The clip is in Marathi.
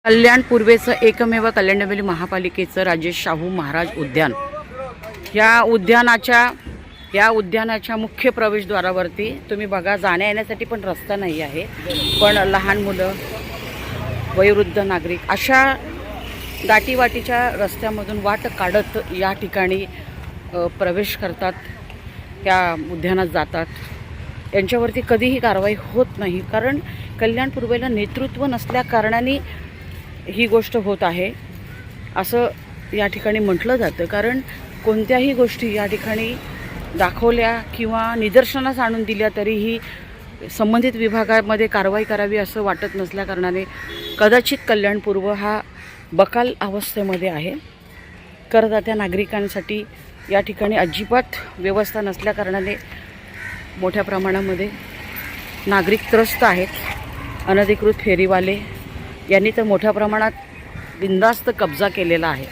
कल्याण पूर्वेचं एकमेव कल्याण डोंबिवली महापालिकेचं राजेश शाहू महाराज उद्यान। या उद्यानाच्या मुख्य प्रवेशद्वारावरती तुम्ही बघा, जाण्या येण्यासाठी पण रस्ता नाही आहे, पण लहान मुलं, वयोवृद्ध नागरिक अशा दाटीवाटीच्या रस्त्यामधून वाट काढत या ठिकाणी प्रवेश करतात, त्या उद्यानात जातात। यांच्यावरती कधीही कारवाई होत नाही, कारण कल्याण पूर्वेला नेतृत्व नसल्या कारणाने ही गोष्ट होत आहे असं या ठिकाणी म्हटलं जातं। कारण कोणत्याही गोष्टी या ठिकाणी दाखवल्या किंवा निदर्शनास आणून दिल्या तरीही संबंधित विभागामध्ये कारवाई करावी असं वाटत नसल्या कारणाने कदाचित कल्याण पूर्व हा बकाल अवस्थेमध्ये आहे। करदात्या नागरिकांसाठी या ठिकाणी अजिबात व्यवस्था नसल्या कारणाने मोठ्या प्रमाणामध्ये नागरिक त्रस्त आहेत। अनधिकृत फेरीवाले यांनी तर मोठ्या प्रमाणात बिनधास्त कब्जा केलेला आहे।